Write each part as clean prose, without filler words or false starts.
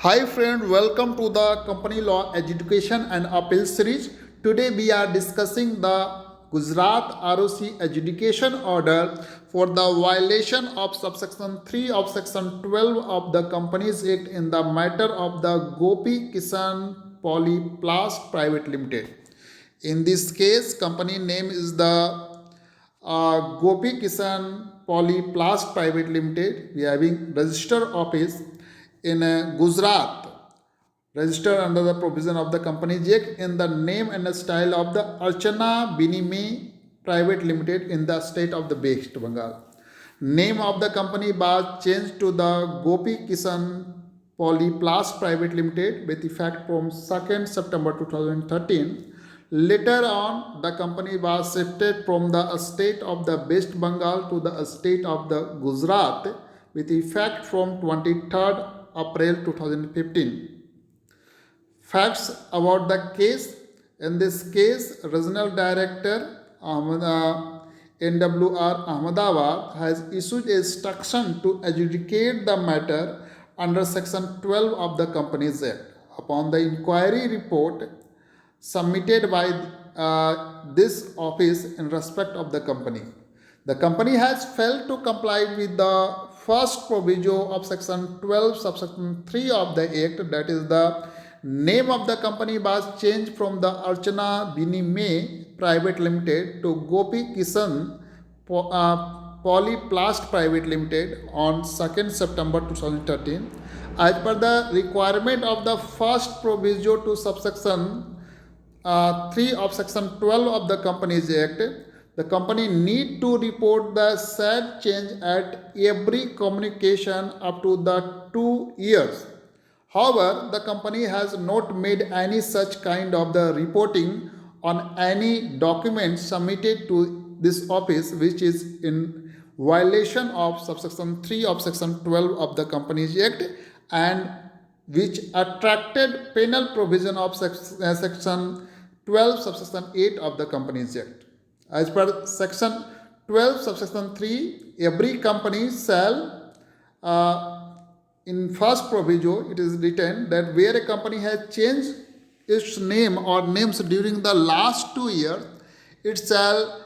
Hi friend, welcome to the Company Law Adjudication and Appeal series. Today we are discussing the Gujarat ROC Adjudication Order for the violation of subsection 3 of section 12 of the Companies Act in the matter of the Gopi Kisan Polyplast Private Limited. In this case, company name is the Gopi Kisan Polyplast Private Limited. We are having registered office in Gujarat, registered under the provision of the Companies Act in the name and the style of the Archana Binime Private Limited in the state of the West Bengal. Name of the company was changed to the Gopi Kisan Polyplast Private Limited with effect from 2nd September 2013. Later on, the company was shifted from the state of the West Bengal to the state of the Gujarat with effect from 23rd April 2015. Facts about the case. In this case, Regional Director NWR Ahmedabad has issued a instruction to adjudicate the matter under Section 12 of the Companies Act. Upon the inquiry report submitted by this office in respect of the company, the company has failed to comply with the first proviso of Section 12, subsection 3 of the Act, that is, the name of the company was changed from the Archana Binime Private Limited to Gopi Kisan Polyplast Private Limited on 2nd September 2013. As per the requirement of the first proviso to subsection 3 of Section 12 of the Companies Act, the company need to report the said change at every communication up to the 2 years. However, the company has not made any such kind of the reporting on any document submitted to this office, which is in violation of subsection 3 of Section 12 of the Companies Act and which attracted penal provision of Section 12 subsection 8 of the Companies Act. As per Section 12 subsection 3, every company shall in first proviso, it is written that where a company has changed its name or names during the last 2 years, it shall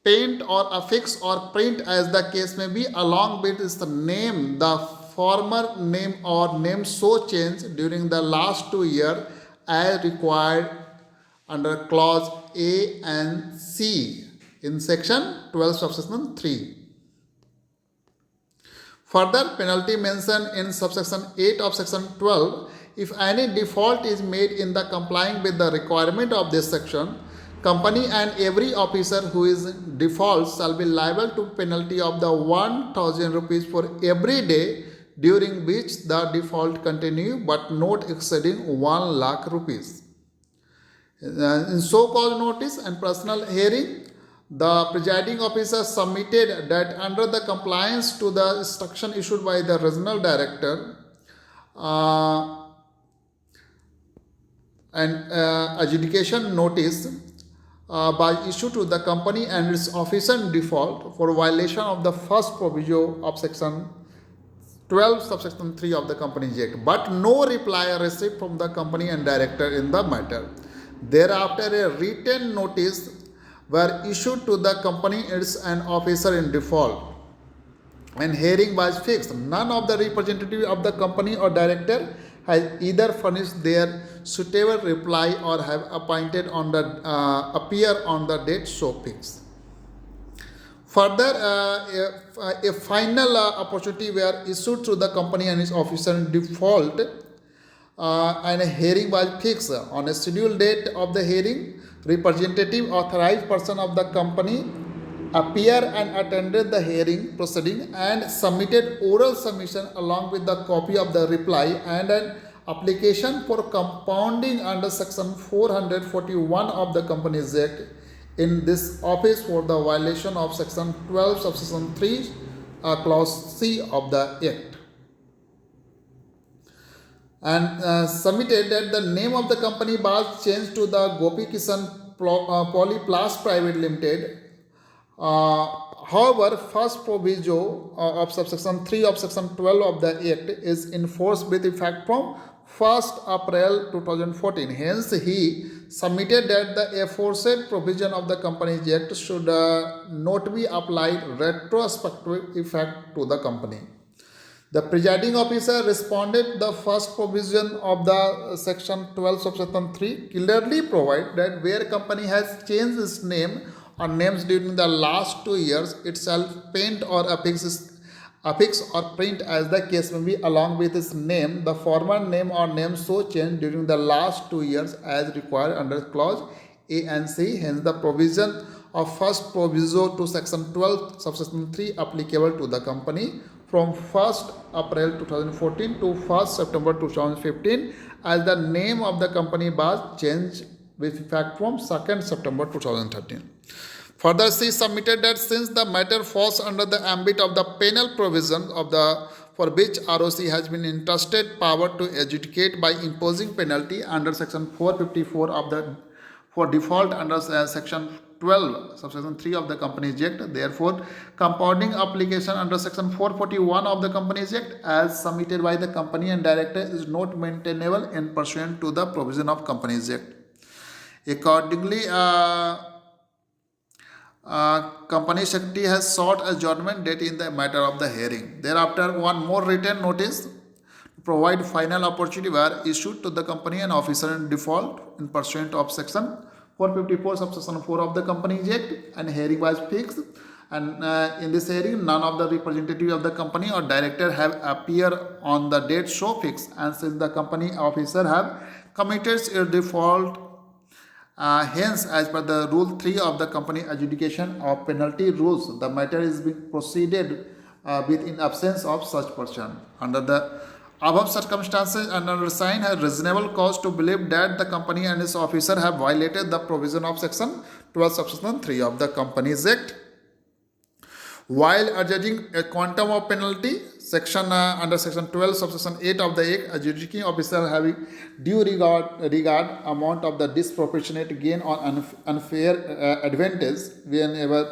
paint or affix or print, as the case may be, along with its name, the former name or name so changed during the last 2 years as required under clause A and C in section 12 subsection 3. Further, penalty mentioned in subsection 8 of section 12, if any default is made in the complying with the requirement of this section, company and every officer who is default shall be liable to penalty of the 1,000 rupees for every day during which the default continue but not exceeding 1 lakh rupees. In so-called notice and personal hearing, the presiding officer submitted that under the compliance to the instruction issued by the regional director and adjudication notice by issue to the company and its officer in default for violation of the first proviso of section 12 subsection 3 of the Companies Act, but no reply received from the company and director in the matter. Thereafter, a written notice were issued to the company and its officer in default, and hearing was fixed. None of the representative of the company or director has either furnished their suitable reply or have appointed on the appear on the date so fixed. Further, a final opportunity were issued to the company and its officer in default, and a hearing was fixed. On a scheduled date of the hearing, representative authorized person of the company appeared and attended the hearing proceeding and submitted oral submission along with the copy of the reply and an application for compounding under section 441 of the Companies Act in this office for the violation of section 12 subsection 3 clause C of the Act, and submitted that the name of the company was changed to the Gopi Kisan Polyplast Private Limited. However, first proviso of subsection 3 of section 12 of the Act is in force with effect from 1st April 2014. Hence, he submitted that the aforesaid provision of the Companies Act should not be applied retrospective effect to the company. The presiding officer responded the first provision of the section 12 subsection 3 clearly provide that where company has changed its name or names during the last 2 years, it shall paint or affix or print as the case may be along with its name the former name or name so changed during the last 2 years as required under clause A and C. Hence, the provision of first proviso to section 12 subsection 3 applicable to the company from 1st April 2014 to 1st September 2015 as the name of the company was changed with effect from 2nd September 2013. Further, she submitted that since the matter falls under the ambit of the penal provision of the for which ROC has been entrusted power to adjudicate by imposing penalty under section 454 of the for default under section 12 subsection 3 of the Companies Act, therefore compounding application under section 441 of the Companies Act as submitted by the company and director is not maintainable in pursuant to the provision of Companies Act. Accordingly, company secretary has sought adjournment date in the matter of the hearing. Thereafter, one more written notice to provide final opportunity were issued to the company and officer in default in pursuant of section 454 subsection 4 of the Companies Act, and hearing was fixed. And in this hearing, none of the representative of the company or director have appeared on the date so fixed, and since the company officer have committed a default, hence, as per the Rule 3 of the Company Adjudication of Penalty Rules, the matter is being proceeded with in absence of such person. Under the above circumstances, and undersigned has reasonable cause to believe that the company and its officer have violated the provision of section 12 subsection 3 of the Companies Act. While adjudging a quantum of penalty, under section 12 subsection 8 of the Act, adjudicating officer having due regard amount of the disproportionate gain or unfair advantage whenever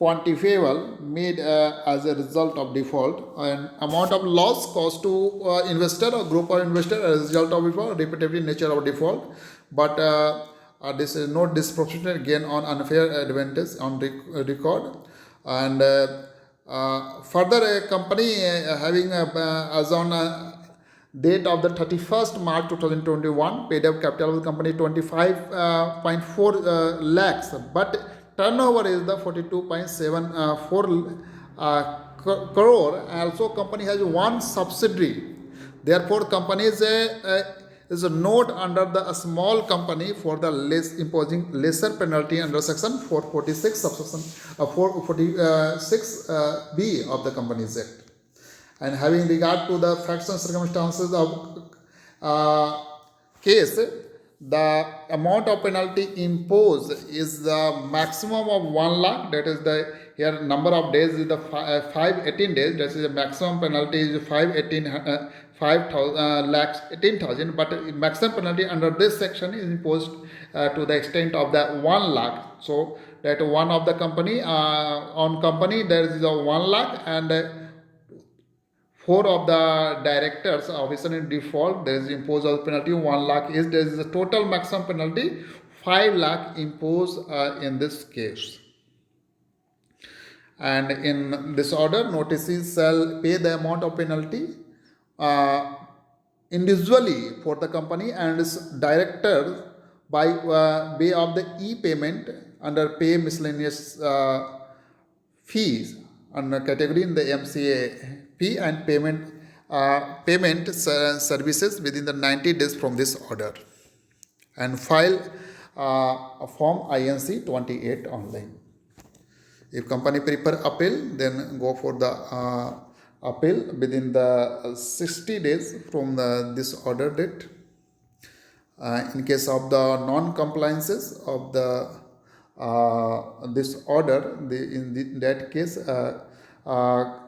quantifiable made as a result of default, and amount of loss caused to investor or group of investor as a result of default, repetitive nature of default, but this is not disproportionate gain on unfair advantage on record. And further, a company having as on date of the 31st March 2021 paid up capital of the company 25.4 lakhs, but turnover is the 42.74 crore. Also, company has one subsidiary. Therefore, company is a note under the small company for the imposing lesser penalty under section 446 subsection 446 B of the Companies Act. And having regard to the facts and circumstances of case, the amount of penalty imposed is the maximum of 1 lakh. That is the here number of days is the 518 days. That is the maximum penalty is 5,18,000. But maximum penalty under this section is imposed to the extent of the 1 lakh. So that one of the company on company there is a 1 lakh, and 4 of the directors officer in default there is imposed of penalty 1 lakh is there is a total maximum penalty 5 lakh imposed in this case. And in this order, notices shall pay the amount of penalty individually for the company and its director by way of the e-payment under pay miscellaneous fees under category in the MCA fee and payment services within the 90 days from this order, and file a form INC 28 online. If company prefer appeal, then go for the appeal within the 60 days from this order date. In case of the non-compliances of the this order, in that case,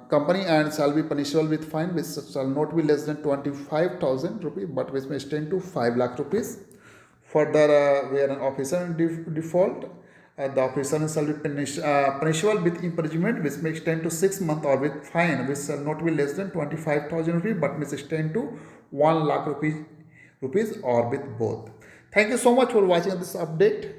company and shall be punishable with fine which shall not be less than 25,000 rupees, but which may extend to 5 lakh rupees. Further, where an officer in default the officer shall be punishable with imprisonment, which may extend to 6 months, or with fine, which shall not be less than 25,000 rupees, but may extend to 1 lakh rupees, or with both. Thank you so much for watching this update.